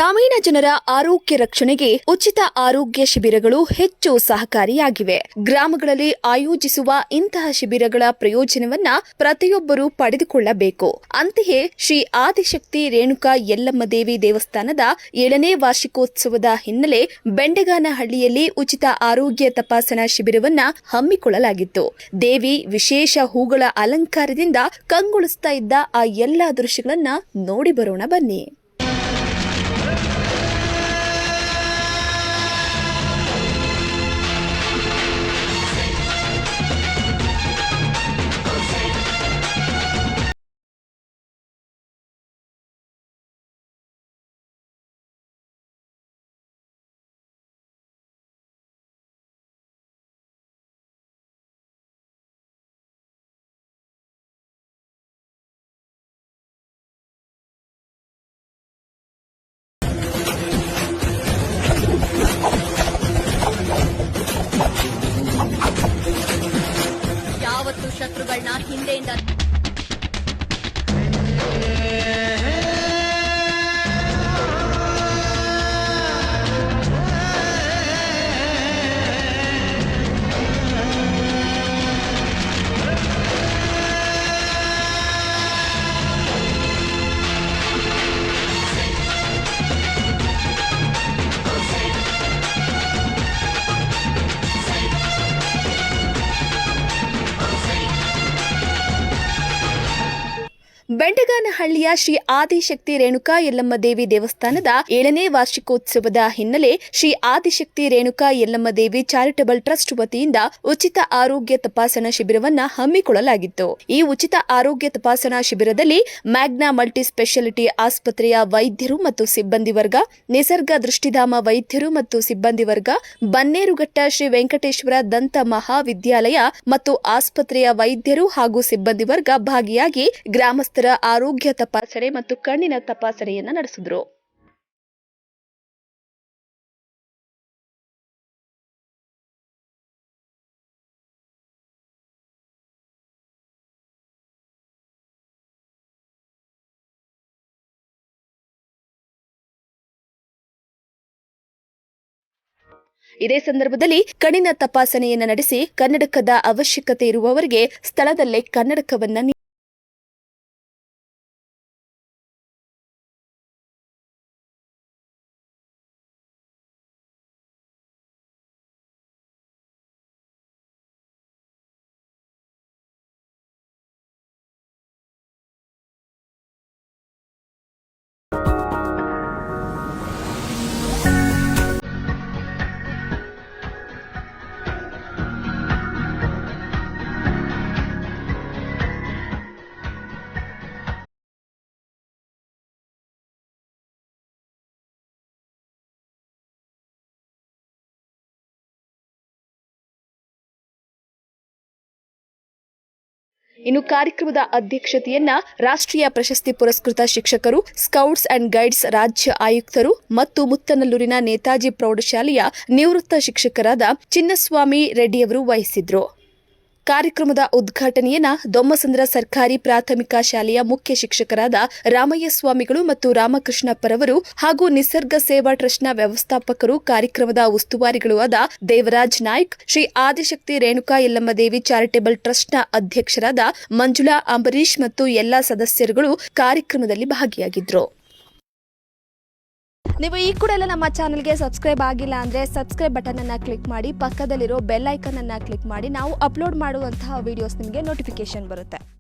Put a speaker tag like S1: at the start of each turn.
S1: ಗ್ರಾಮೀಣ ಜನರ ಆರೋಗ್ಯ ರಕ್ಷಣೆಗೆ ಉಚಿತ ಆರೋಗ್ಯ ಶಿಬಿರಗಳು ಹೆಚ್ಚು ಸಹಕಾರಿಯಾಗಿವೆ. ಗ್ರಾಮಗಳಲ್ಲಿ ಆಯೋಜಿಸುವ ಇಂತಹ ಶಿಬಿರಗಳ ಪ್ರಯೋಜನವನ್ನ ಪ್ರತಿಯೊಬ್ಬರು ಪಡೆದುಕೊಳ್ಳಬೇಕು. ಅಂತೆಯೇ ಶ್ರೀ ಆದಿಶಕ್ತಿ ರೇಣುಕಾ ಯಲ್ಲಮ್ಮ ದೇವಿ ದೇವಸ್ಥಾನದ 7ನೇ ವಾರ್ಷಿಕೋತ್ಸವದ ಹಿನ್ನೆಲೆ ಬೆಂಡಗಾನಹಳ್ಳಿಯಲ್ಲಿ ಉಚಿತ ಆರೋಗ್ಯ ತಪಾಸಣಾ ಶಿಬಿರವನ್ನ ಹಮ್ಮಿಕೊಳ್ಳಲಾಗಿತ್ತು. ದೇವಿ ವಿಶೇಷ ಹೂಗಳ ಅಲಂಕಾರದಿಂದ ಕಂಗೊಳಿಸ್ತಾ ಇದ್ದ ಆ ಎಲ್ಲಾ ದೃಶ್ಯಗಳನ್ನ ನೋಡಿ ಬರೋಣ ಬನ್ನಿ.
S2: ಯಾವತ್ತು ಶತ್ರುಗಳನ್ನ ಹಿಂದೆಯಿಂದ
S1: ಬೆಂಡಗಾನಹಳ್ಳಿಯ ಶ್ರೀ ಆದಿಶಕ್ತಿ ರೇಣುಕಾ ಯಲ್ಲಮ್ಮ ದೇವಿ ದೇವಸ್ಥಾನದ 7ನೇ ವಾರ್ಷಿಕೋತ್ಸವದ ಹಿನ್ನೆಲೆ ಶ್ರೀ ಆದಿಶಕ್ತಿ ರೇಣುಕಾ ಯಲ್ಲಮ್ಮ ದೇವಿ ಚಾರಿಟಬಲ್ ಟ್ರಸ್ಟ್ ವತಿಯಿಂದ ಉಚಿತ ಆರೋಗ್ಯ ತಪಾಸಣಾ ಶಿಬಿರವನ್ನ ಹಮ್ಮಿಕೊಳ್ಳಲಾಗಿತ್ತು. ಈ ಉಚಿತ ಆರೋಗ್ಯ ತಪಾಸಣಾ ಶಿಬಿರದಲ್ಲಿ ಮ್ಯಾಗ್ನಾ ಮಲ್ಟಿ ಸ್ಪೆಷಾಲಿಟಿ ಆಸ್ಪತ್ರೆಯ ವೈದ್ಯರು ಮತ್ತು ಸಿಬ್ಬಂದಿ ವರ್ಗ, ನಿಸರ್ಗ ದೃಷ್ಟಿಧಾಮ ವೈದ್ಯರು ಮತ್ತು ಸಿಬ್ಬಂದಿ ವರ್ಗ, ಬನ್ನೇರುಘಟ್ಟ ಶ್ರೀ ವೆಂಕಟೇಶ್ವರ ದಂತ ಮಹಾವಿದ್ಯಾಲಯ ಮತ್ತು ಆಸ್ಪತ್ರೆಯ ವೈದ್ಯರು ಹಾಗೂ ಸಿಬ್ಬಂದಿ ವರ್ಗ ಭಾಗಿಯಾಗಿ ಗ್ರಾಮಸ್ಥರ ಆರೋಗ್ಯ ತಪಾಸಣೆ ಮತ್ತು ಕಣ್ಣಿನ ತಪಾಸಣೆಯನ್ನು ನಡೆಸಿದರು. ಇದೇ ಸಂದರ್ಭದಲ್ಲಿ ಕಣ್ಣಿನ ತಪಾಸಣೆಯನ್ನು ನಡೆಸಿ ಕನ್ನಡಕದ ಅವಶ್ಯಕತೆ ಇರುವವರಿಗೆ ಸ್ಥಳದಲ್ಲೇ ಕನ್ನಡಕವನ್ನು ಇನ್ನು ಕಾರ್ಯಕ್ರಮದ ಅಧ್ಯಕ್ಷತೆಯನ್ನ ರಾಷ್ಟ್ರೀಯ ಪ್ರಶಸ್ತಿ ಪುರಸ್ಕೃತ ಶಿಕ್ಷಕರು, ಸ್ಕೌಟ್ಸ್ ಅಂಡ್ ಗೈಡ್ಸ್ ರಾಜ್ಯ ಆಯುಕ್ತರು ಮತ್ತು ಮುತ್ತನಲ್ಲೂರಿನ ನೇತಾಜಿ ಪ್ರೌಢಶಾಲೆಯ ನಿವೃತ್ತ ಶಿಕ್ಷಕರಾದ ಚಿನ್ನಸ್ವಾಮಿ ರೆಡ್ಡಿಯವರು ವಹಿಸಿದ್ರು. ಕಾರ್ಯಕ್ರಮದ ಉದ್ಘಾಟನೆಯನ್ನ ದೊಮ್ಮಸಂದ್ರ ಸರ್ಕಾರಿ ಪ್ರಾಥಮಿಕ ಶಾಲೆಯ ಮುಖ್ಯ ಶಿಕ್ಷಕರಾದ ರಾಮಯ್ಯ ಸ್ವಾಮಿಗಳು ಮತ್ತು ರಾಮಕೃಷ್ಣಪ್ಪರವರು ಹಾಗೂ ನಿಸರ್ಗ ಸೇವಾ ಟ್ರಸ್ಟ್ನ ವ್ಯವಸ್ಥಾಪಕರು, ಕಾರ್ಯಕ್ರಮದ ಉಸ್ತುವಾರಿಗಳು ಆದ ದೇವರಾಜ್ ನಾಯ್ಕ್, ಶ್ರೀ ಆದಿಶಕ್ತಿ ರೇಣುಕಾ ಯಲ್ಲಮ್ಮ ದೇವಿ ಚಾರಿಟಬಲ್ ಟ್ರಸ್ಟ್ನ ಅಧ್ಯಕ್ಷರಾದ ಮಂಜುಳಾ ಅಂಬರೀಶ್ ಮತ್ತು ಎಲ್ಲಾ ಸದಸ್ಯರುಗಳು ಕಾರ್ಯಕ್ರಮದಲ್ಲಿ ಭಾಗಿಯಾಗಿದ್ದರು. ನೀವು ಈ ಕೂಡ ನಮ್ಮ ಚಾನೆಲ್ಗೆ ಸಬ್ಸ್ಕ್ರೈಬ್ ಆಗಿಲ್ಲ ಅಂದರೆ ಸಬ್ಸ್ಕ್ರೈಬ್ ಬಟನ್ ಅನ್ನು ಕ್ಲಿಕ್ ಮಾಡಿ, ಪಕ್ಕದಲ್ಲಿರೋ ಬೆಲ್ ಐಕನ್ ಅನ್ನು ಕ್ಲಿಕ್ ಮಾಡಿ. ನಾವು ಅಪ್ಲೋಡ್ ಮಾಡುವಂತಹ ವಿಡಿಯೋಸ್ ನಿಮಗೆ ನೋಟಿಫಿಕೇಶನ್ ಬರುತ್ತೆ.